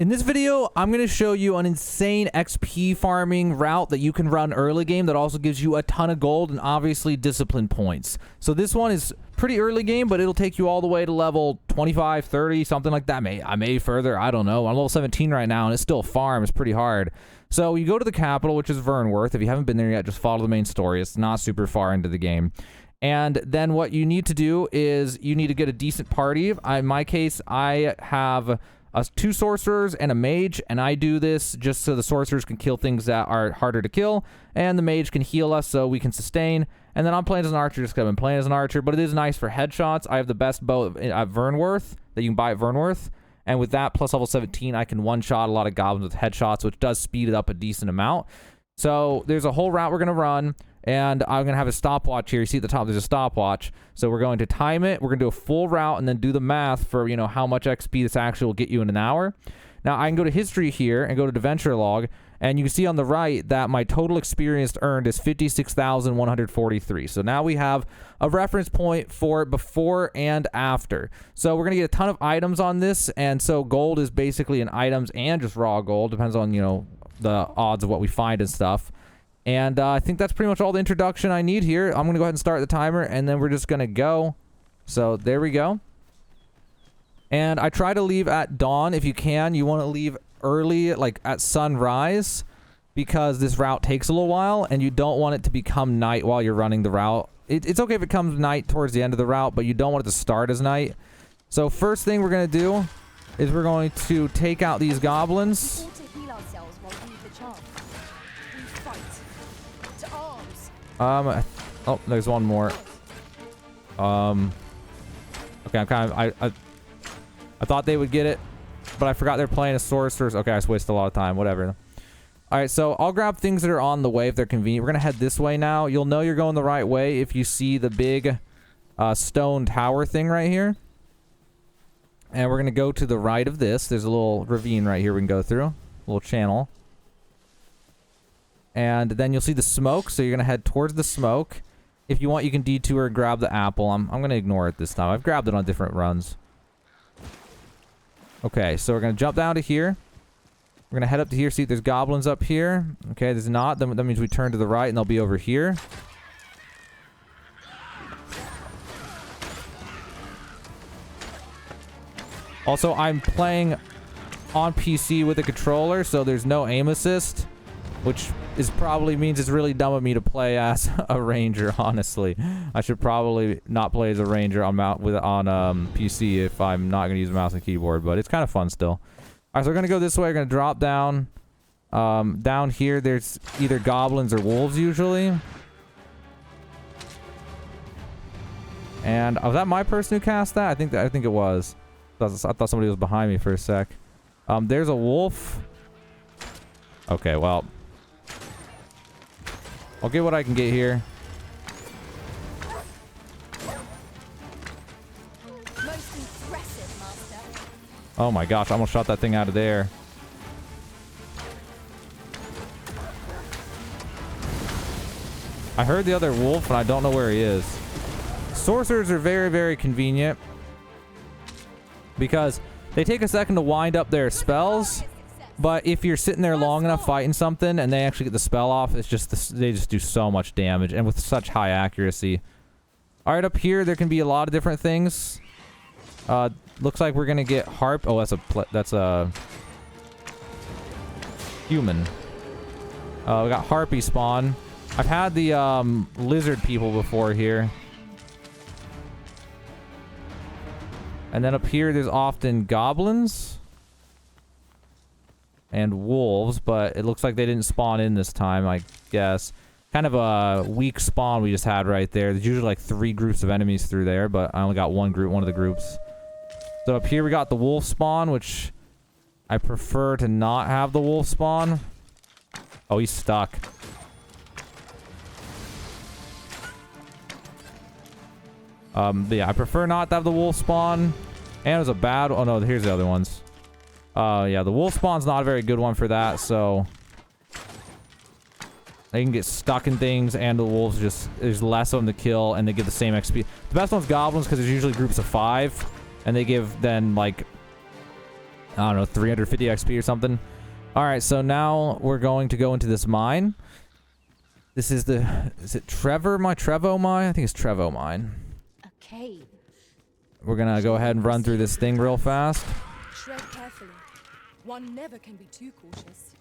In this video, I'm going to show you an insane XP farming route that you can run early game that also gives you a ton of gold and obviously discipline points. So this one is pretty early game, but it'll take you all the way to level 25, 30, something like that. I may further, I don't know. I'm level 17 right now and it's still a farm. It's pretty hard. So you go to the capital, which is Vernworth. If you haven't been there yet, just follow the main story. It's not super far into the game. And then what you need to do is you need to get a decent party. In my case, I have 2 sorcerers and a mage, and I do this just so the sorcerers can kill things that are harder to kill, and the mage can heal us so we can sustain. And then I'm playing as an archer just because I've been playing as an archer, but it is nice for headshots. I have the best bow at Vernworth that you can buy at Vernworth, and with that plus level 17, I can one-shot a lot of goblins with headshots, which does speed it up a decent amount. So there's a whole route we're going to run, and I'm going to have a stopwatch here. You see at the top, there's a stopwatch. So we're going to time it. We're going to do a full route and then do the math for, you know, how much XP this actually will get you in an hour. Now, I can go to history here and go to adventure log, and you can see on the right that my total experience earned is 56,143. So now we have a reference point for before and after. So we're going to get a ton of items on this, and so gold is basically in items and just raw gold. Depends on, you know, the odds of what we find and stuff. And I think that's pretty much all the introduction I need here. I'm going to go ahead and start the timer, and then we're just going to go. So there we go. And I try to leave at dawn if you can. You want to leave early, like at sunrise, because this route takes a little while, and you don't want it to become night while you're running the route. It's okay if it comes night towards the end of the route, but you don't want it to start as night. So first thing we're going to do is we're going to take out these goblins. Oh, there's one more. Okay, I'm kind of, I thought they would get it, but I forgot they're playing as sorcerers. Okay, I just wasted a lot of time, whatever. All right, so I'll grab things that are on the way if they're convenient. We're gonna head this way now. You'll know you're going the right way if you see the big stone tower thing right here. And we're gonna go to the right of this. There's a little ravine right here we can go through, a little channel. And then you'll see the smoke, so you're going to head towards the smoke. If you want, you can detour and grab the apple. I'm going to ignore it this time. I've grabbed it on different runs. Okay, so we're going to jump down to here. We're going to head up to here, see if there's goblins up here. Okay, there's not. That means we turn to the right, and they'll be over here. Also, I'm playing on PC with a controller, so there's no aim assist, which is probably means it's really dumb of me to play as a ranger, honestly. I should probably not play as a ranger on PC if I'm not going to use a mouse and keyboard, but it's kind of fun still. Alright, so we're going to go this way. We're going to drop down. Down here, there's either goblins or wolves usually. And was that my person who cast that? I think it was. I thought somebody was behind me for a sec. There's a wolf. Okay, well, I'll get what I can get here. Most impressive, Master. Oh my gosh, I almost shot that thing out of there. I heard the other wolf, and I don't know where he is. Sorcerers are very, very convenient because they take a second to wind up their spells. But if you're sitting there long enough fighting something and they actually get the spell off, it's just they just do so much damage and with such high accuracy. All right, up here there can be a lot of different things. Looks like we're gonna get harp. Oh, that's a human. We got harpy spawn. I've had the lizard people before here. And then up here there's often goblins and wolves, but it looks like they didn't spawn in this time, I guess. Kind of a weak spawn we just had right there. There's usually like 3 groups of enemies through there, but I only got one of the groups. So up here we got the wolf spawn, which I prefer to not have the wolf spawn. Oh, he's stuck. But yeah, I prefer not to have the wolf spawn. And it was a bad... Oh no, here's the other ones. Yeah, the wolf spawn's not a very good one for that, so they can get stuck in things, and the wolves there's less of them to kill, and they give the same XP. The best one's goblins, because there's usually groups of 5, and they give then like I don't know, 350 XP or something. All right, so now we're going to go into this mine. This is is it Trevo mine? I think it's Trevo mine. A cave. We're gonna go ahead and run through this thing real fast. Tread carefully. One never can be too cautious.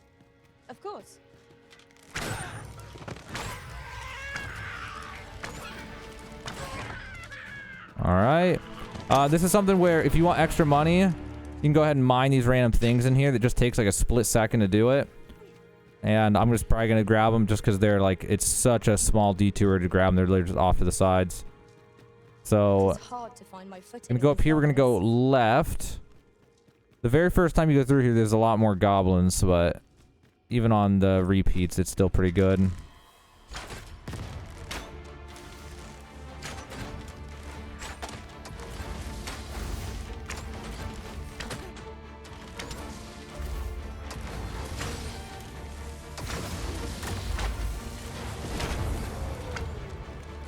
Of course. All right. This is something where if you want extra money, you can go ahead and mine these random things in here that just takes like a split second to do it. And I'm just probably gonna grab them just because they're like, it's such a small detour to grab them. They're literally just off to the sides. So It's hard to find my footing. gonna go up here. We're gonna go left. The very first time you go through here, there's a lot more goblins, but even on the repeats, it's still pretty good.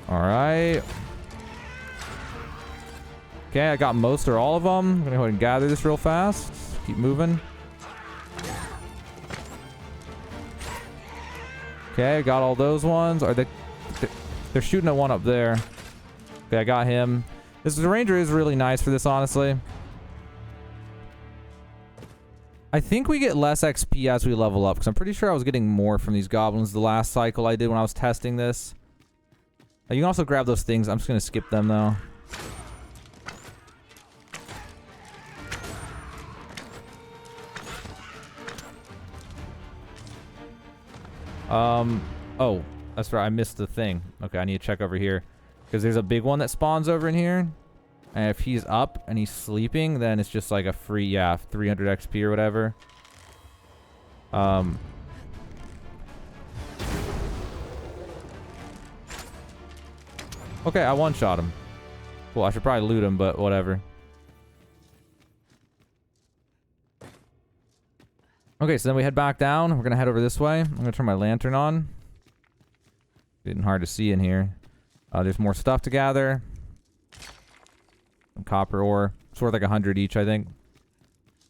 All right. Okay, I got most or all of them. I'm gonna go ahead and gather this real fast. Keep moving. Okay, got all those ones. Are they're shooting at one up there. Okay, I got him. The ranger is really nice for this, honestly. I think we get less XP as we level up, because I'm pretty sure I was getting more from these goblins the last cycle I did when I was testing this. You can also grab those things. I'm just gonna skip them though. Oh, that's right. I missed the thing. Okay, I need to check over here. Because there's a big one that spawns over in here. And if he's up and he's sleeping, then it's just like a free, 300 XP or whatever. Okay, I one-shot him. Cool, I should probably loot him, but whatever. Okay, so then we head back down. We're gonna head over this way. I'm gonna turn my lantern on. Getting hard to see in here. There's more stuff to gather. Some copper ore. It's worth like 100 each, I think.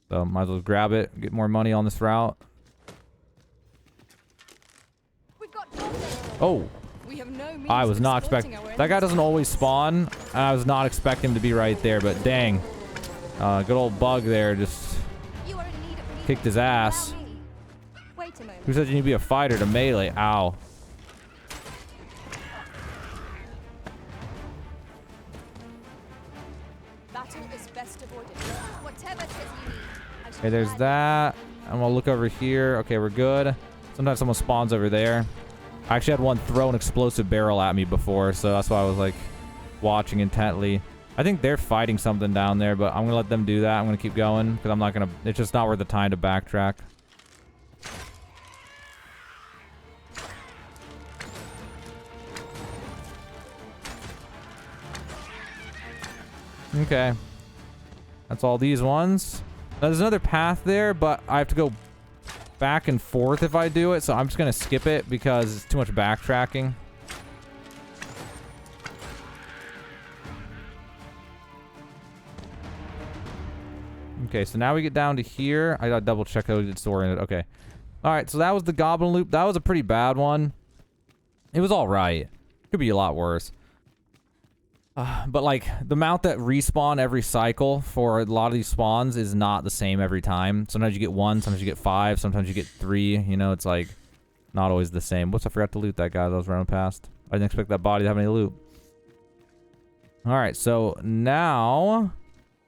So might as well grab it. Get more money on this route. We've got goblins. Oh, We have no means I was of not exploiting expecting. our That guy enemies. doesn't always spawn. And I was not expecting him to be right there, but dang. Good old bug there just You are in need of kicked his ass. Allow me. Wait a moment. Who said you need to be a fighter to melee? Ow. Battle is best avoided. Whatever it is you need. I shall Okay, there's gladly- that. I'm gonna look over here. Okay, we're good. Sometimes someone spawns over there. I actually had one throw an explosive barrel at me before, so that's why I was like watching intently. I think they're fighting something down there, but I'm gonna let them do that. I'm gonna keep going because I'm not gonna. It's just not worth the time to backtrack. Okay. That's all these ones. Now, there's another path there, but I have to go back and forth if I do it, so I'm just going to skip it because it's too much backtracking. Okay, so now we get down to here. I got to double check how it's oriented. Okay. All right, so that was the goblin loop. That was a pretty bad one. It was all right. Could be a lot worse. But like the amount that respawn every cycle for a lot of these spawns is not the same every time. Sometimes you get 1, sometimes you get 5, sometimes you get 3. You know, it's like not always the same. Whoops, I forgot to loot that guy that was running past. I didn't expect that body to have any loot. All right, so now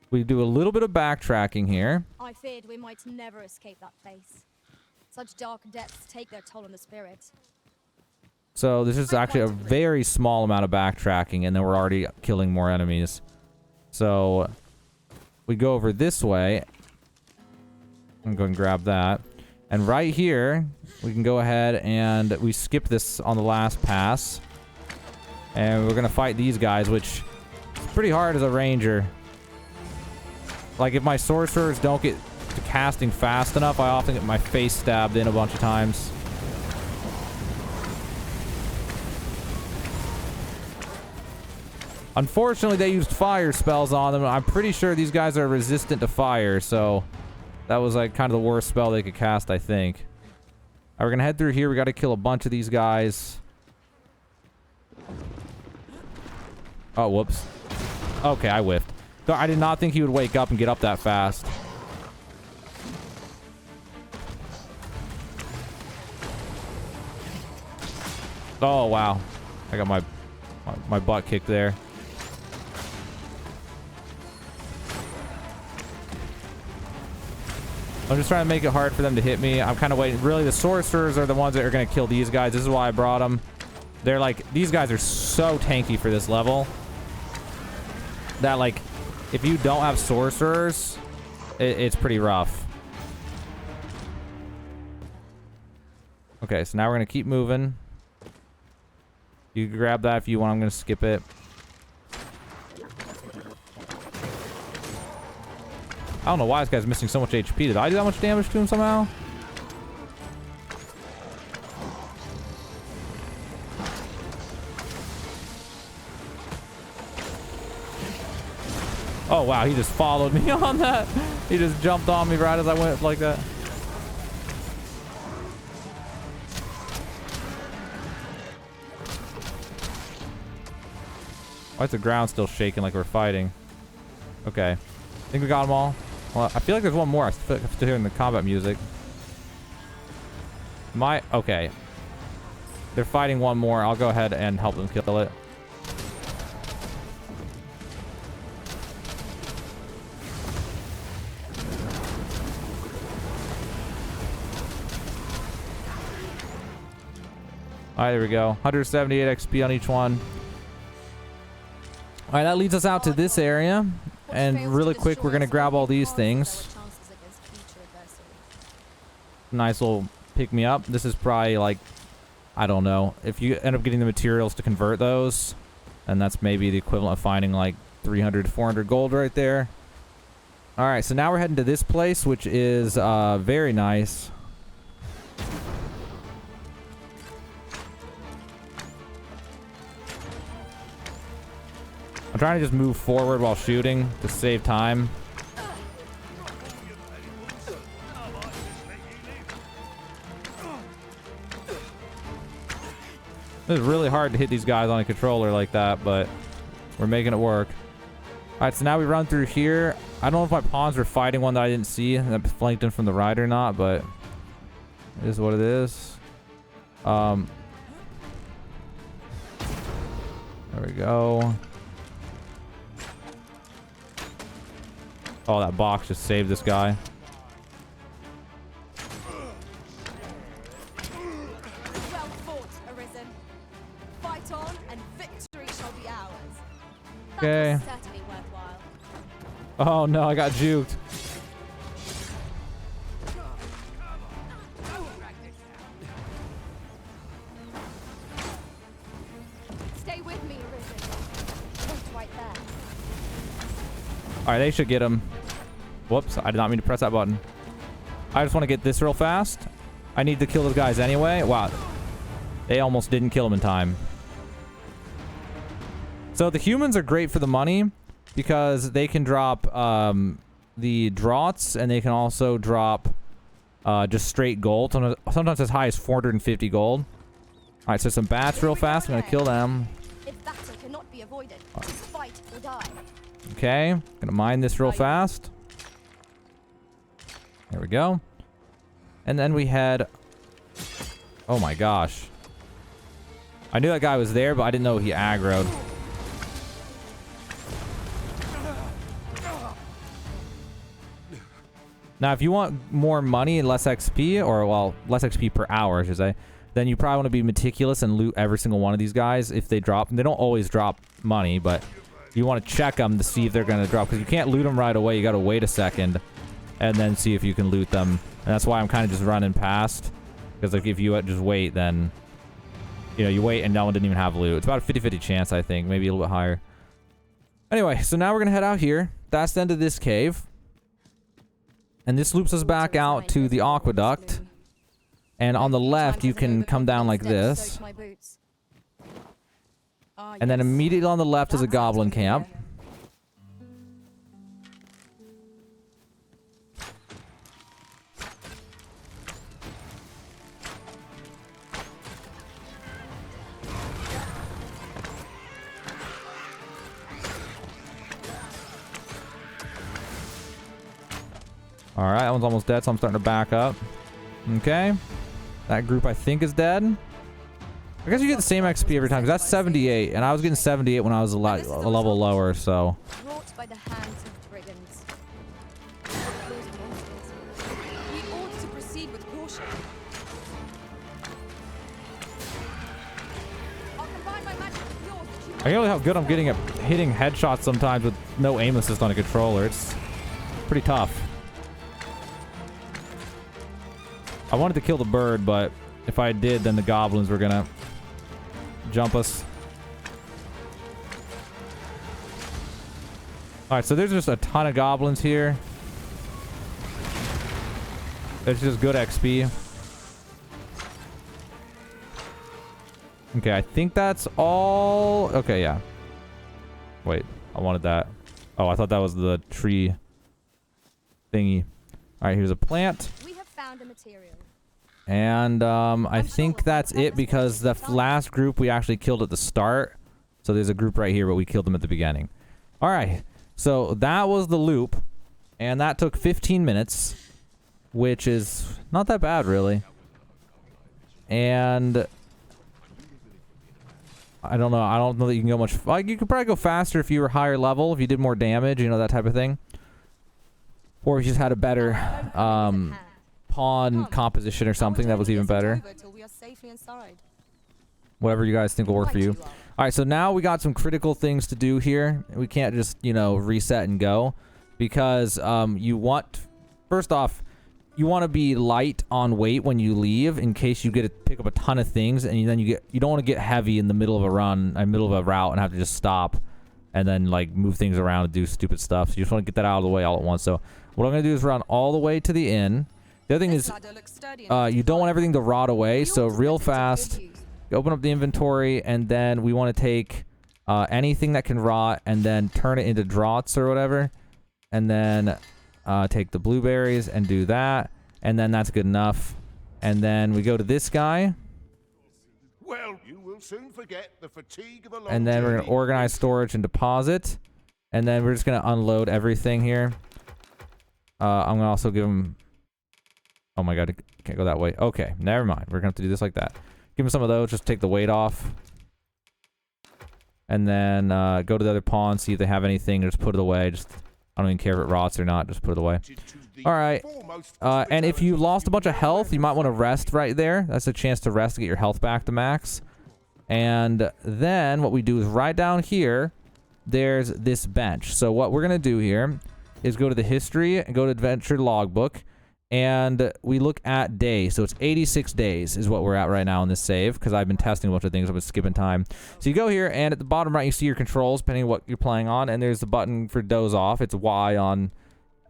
we do a little bit of backtracking here. I feared we might never escape that place. Such dark depths take their toll on the spirit. So this is actually a very small amount of backtracking, and then we're already killing more enemies. So we go over this way. I'm going to grab that. And right here, we can go ahead and we skip this on the last pass. And we're going to fight these guys, which is pretty hard as a ranger. Like, if my sorcerers don't get to casting fast enough, I often get my face stabbed in a bunch of times. Unfortunately, they used fire spells on them. I'm pretty sure these guys are resistant to fire, so That was like kind of the worst spell they could cast, I think. Alright, we're gonna head through here. We gotta kill a bunch of these guys. Oh, whoops. Okay, I whiffed. I did not think he would wake up and get up that fast. Oh, wow. I got my butt kicked there. I'm just trying to make it hard for them to hit me. I'm kind of waiting. Really, the sorcerers are the ones that are going to kill these guys. This is why I brought them. They're like, these guys are so tanky for this level. That, like, if you don't have sorcerers, it's pretty rough. Okay, so now we're going to keep moving. You can grab that if you want. I'm going to skip it. I don't know why this guy's missing so much HP. Did I do that much damage to him somehow? Oh, wow. He just followed me on that. He just jumped on me right as I went like that. Why is the ground still shaking like we're fighting? Okay. I think we got them all. Well, I feel like there's one more. I feel like I'm still hearing the combat music. Okay. They're fighting one more. I'll go ahead and help them kill it. Alright, there we go. 178 XP on each one. Alright, that leads us out to this area. And really quick, we're going to grab all these things. Nice little pick-me-up. This is probably like, I don't know. If you end up getting the materials to convert those, then that's maybe the equivalent of finding like 300 to 400 gold right there. Alright, so now we're heading to this place, which is very nice. I'm trying to just move forward while shooting to save time. It's really hard to hit these guys on a controller like that, but we're making it work. Alright, so now we run through here. I don't know if my pawns were fighting one that I didn't see that flanked in from the right or not, but it is what it is. There we go. Oh, that box just saved this guy. Well fought, Arisen. Fight on, and victory shall be ours. Okay. That was certainly worthwhile. Oh no, I got juked. Stay with me, Arisen. Wait right there. Alright, they should get him. Whoops, I did not mean to press that button. I just want to get this real fast. I need to kill those guys anyway. Wow. They almost didn't kill him in time. So the humans are great for the money because they can drop the draughts and they can also drop just straight gold. Sometimes as high as 450 gold. Alright, so some bats real fast. I'm going to kill them. If battle cannot be avoided, fight or die. Okay, gonna mine this real fast. There we go. And then we head... Oh my gosh. I knew that guy was there, but I didn't know he aggroed. Now, if you want more money and less XP, or, well, less XP per hour, I should say, then you probably want to be meticulous and loot every single one of these guys if they drop. And they don't always drop money, but you want to check them to see if they're going to drop. Because you can't loot them right away. You got to wait a second and then see if you can loot them. And that's why I'm kind of just running past. Because, like, if you just wait, then, you know, you wait and no one didn't even have loot. It's about a 50-50 chance, I think. Maybe a little bit higher. Anyway, so now we're going to head out here. That's the end of this cave. And this loops us back out to the aqueduct. And on the left, you can come down like this. And then immediately on the left is a goblin camp. All right, that one's almost dead, so I'm starting to back up. Okay. That group, I think, is dead. I guess you get the same XP every time, because that's 78, and I was getting 78 when I was a level lower, so. Wrought by the hands of brigands. Those monsters. We ought to proceed with caution. I'll combine my magic with yours that you I can really how good I'm getting at hitting headshots sometimes with no aim assist on a controller. It's pretty tough. I wanted to kill the bird, but if I did, then the goblins were gonna jump us. Alright, so there's just a ton of goblins here. It's just good XP. Okay, I think that's all. Okay, yeah. Wait, I wanted that. Oh, I thought that was the tree thingy. Alright, here's a plant. We have found a material. And I think that's it, because the last group we actually killed at the start. So there's a group right here, but we killed them at the beginning. Alright, so that was the loop. And that took 15 minutes, which is not that bad, really. And I don't know. I don't know that you can go much. Like, you could probably go faster if you were higher level, if you did more damage, you know, that type of thing. Or if you just had a better pawn composition or something that was even better. Whatever you guys think will work for you. Alright, so now we got some critical things to do here. We can't just, you know, reset and go. Because you want... First off, you want to be light on weight when you leave, in case you get to pick up a ton of things, and then you don't want to get heavy in the middle of a run, middle of a route, and have to just stop and then like move things around and do stupid stuff. So you just want to get that out of the way all at once. So what I'm gonna do is run all the way to the inn. The other thing is, you don't want everything to rot away. So real fast, open up the inventory, and then we want to take anything that can rot and then turn it into draughts or whatever, and then take the blueberries and do that, and then that's good enough. And then we go to this guy. Well, you will soon forget the fatigue of a long And then we're journey. gonna organize storage and deposit, and then we're just gonna unload everything here. I'm gonna also give him. Oh my god, I can't go that way. Okay, never mind. We're gonna have to do this like that. Give him some of those. Just take the weight off, and then go to the other pawn, see if they have anything. Just put it away. Just I don't even care if it rots or not. Just put it away. All right. And if you lost a bunch of health, you might want to rest right there. That's a chance to rest to get your health back to max. And then what we do is right down here, there's this bench. So what we're gonna do here is go to the history and go to adventure logbook, and we look at day. So it's 86 days is what we're at right now in this save, because I've been testing a bunch of things. I've been skipping time. So you go here, and at the bottom right, you see your controls, depending on what you're playing on, and there's the button for doze off. It's Y on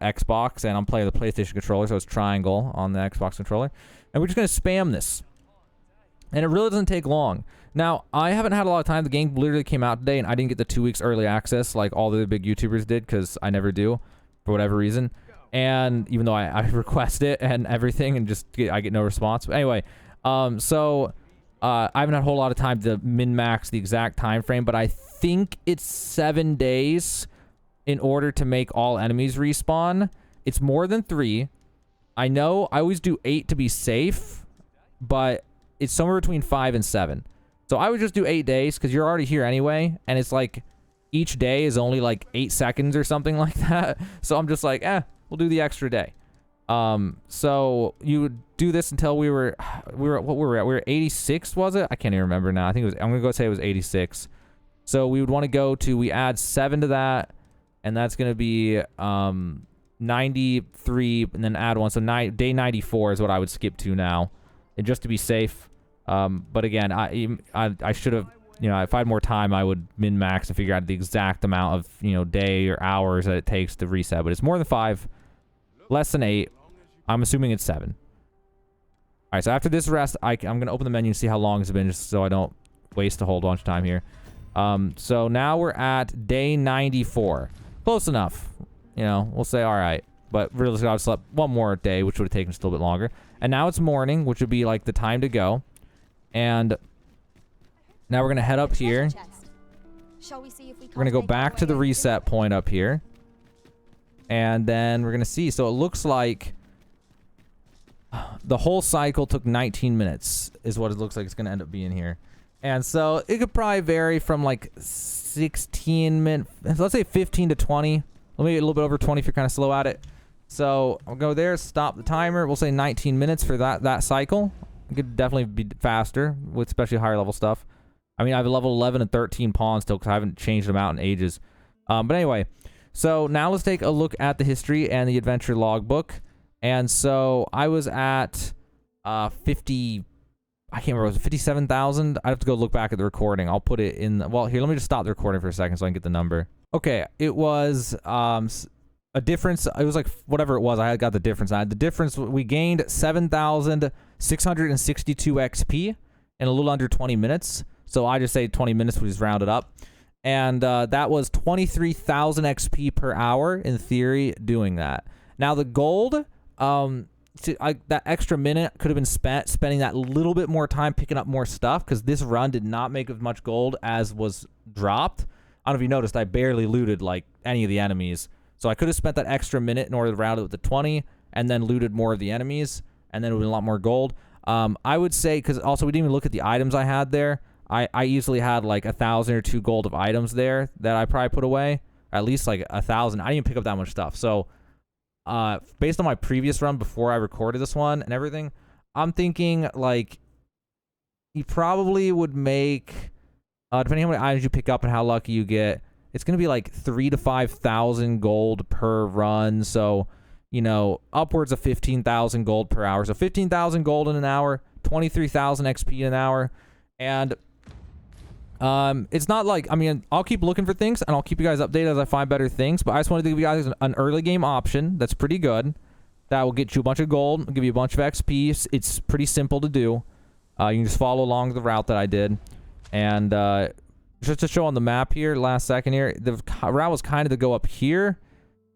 Xbox, and I'm playing the PlayStation controller, so it's triangle on the Xbox controller. And we're just going to spam this. And it really doesn't take long. Now, I haven't had a lot of time. The game literally came out today, and I didn't get the 2 weeks early access like all the big YouTubers did, because I never do, for whatever reason. And even though I request it and everything, and I get no response. But anyway, I haven't had a whole lot of time to min-max the exact time frame, but I think it's 7 days in order to make all enemies respawn. It's more than 3. I know I always do 8 to be safe, but it's somewhere between 5 and 7. So I would just do 8 days, because you're already here anyway, and it's like each day is only like 8 seconds or something like that. So I'm just like, we'll do the extra day. So you would do this until we were what were we at? We were 86, was it? I can't even remember now. I think it was, I'm gonna go say it was 86. So we would want to go to, we add 7 to that, and that's gonna be 93, and then add 1. So day 94 is what I would skip to now, and just to be safe. But again, I should have, you know, if I had more time, I would min-max and figure out the exact amount of, you know, day or hours that it takes to reset. But it's more than 5, less than 8. I'm assuming it's 7. All right, so after this rest, I'm going to open the menu and see how long it's been, just so I don't waste a whole bunch of time here. So now we're at day 94. Close enough. You know, we'll say all right. But realistically, I've slept one more day, which would have taken just a little bit longer. And now it's morning, which would be like the time to go. And now we're going to head up here. Shall we see if we We're going to go back to the reset point up here. And then we're going to see. So it looks like the whole cycle took 19 minutes is what it looks like it's going to end up being here. And so it could probably vary from like 16 minutes, let's say 15 to 20. Let me get a little bit over 20 if you're kind of slow at it. So I'll go there, stop the timer. We'll say 19 minutes for that cycle. It could definitely be faster with especially higher level stuff. I mean, I have a level 11 and 13 pawns still because I haven't changed them out in ages. But anyway, so now let's take a look at the history and the adventure logbook. And so I was at 50, I can't remember, was it 57,000? I have to go look back at the recording. I'll put it in, well, here, let me just stop the recording for a second so I can get the number. Okay, it was a difference. It was like whatever it was. I had got the difference. The difference, we gained 7,662 XP in a little under 20 minutes. So I just say 20 minutes, we just round it up. And that was 23,000 XP per hour in theory doing that. Now the gold, that extra minute could have been spending that little bit more time picking up more stuff because this run did not make as much gold as was dropped. I don't know if you noticed, I barely looted like any of the enemies. So I could have spent that extra minute in order to round it with the 20 and then looted more of the enemies and then it would have been a lot more gold. I would say, because also we didn't even look at the items I had there. I easily had like 1,000 or 2 gold of items there that I probably put away. At least like 1,000. I didn't even pick up that much stuff. So based on my previous run before I recorded this one and everything, I'm thinking like you probably would make, depending on how many items you pick up and how lucky you get, it's going to be like 3,000 to 5,000 gold per run. So, you know, upwards of 15,000 gold per hour. So 15,000 gold in an hour, 23,000 XP in an hour. And it's not like, I mean, I'll keep looking for things and I'll keep you guys updated as I find better things, but I just wanted to give you guys an early game option that's pretty good. That will get you a bunch of gold, give you a bunch of XP. It's pretty simple to do. You can just follow along the route that I did. And just to show on the map here, last second here, the route was kind of to go up here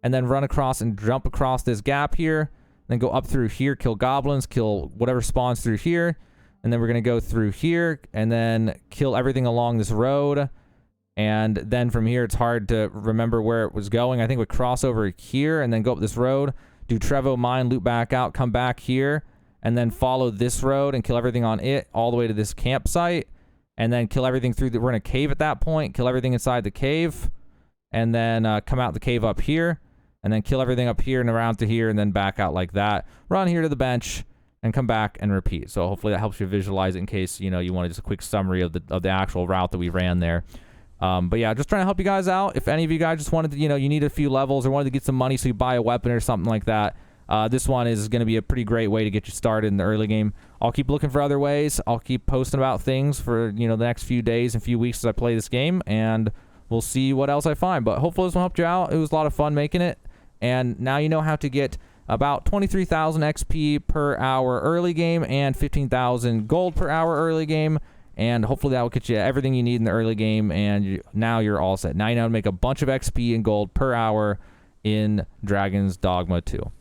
and then run across and jump across this gap here, then go up through here, kill goblins, kill whatever spawns through here. And then we're going to go through here and then kill everything along this road. And then from here, it's hard to remember where it was going. I think we cross over here and then go up this road, do Trevo Mine, loop back out, come back here, and then follow this road and kill everything on it all the way to this campsite. And then kill everything through we're in a cave at that point, kill everything inside the cave. And then come out the cave up here. And then kill everything up here and around to here and then back out like that. Run here to the bench. And come back and repeat. So hopefully that helps you visualize it in case, you know, you want just a quick summary of the actual route that we ran there. But yeah, just trying to help you guys out. If any of you guys just wanted to, you know, you need a few levels or wanted to get some money so you buy a weapon or something like that, this one is going to be a pretty great way to get you started in the early game. I'll keep looking for other ways. I'll keep posting about things for, you know, the next few days and few weeks as I play this game, and we'll see what else I find. But hopefully this will help you out. It was a lot of fun making it, and now you know how to get about 23,000 XP per hour early game and 15,000 gold per hour early game. And hopefully that will get you everything you need in the early game. And now you're all set. Now you know how to make a bunch of XP and gold per hour in Dragon's Dogma 2.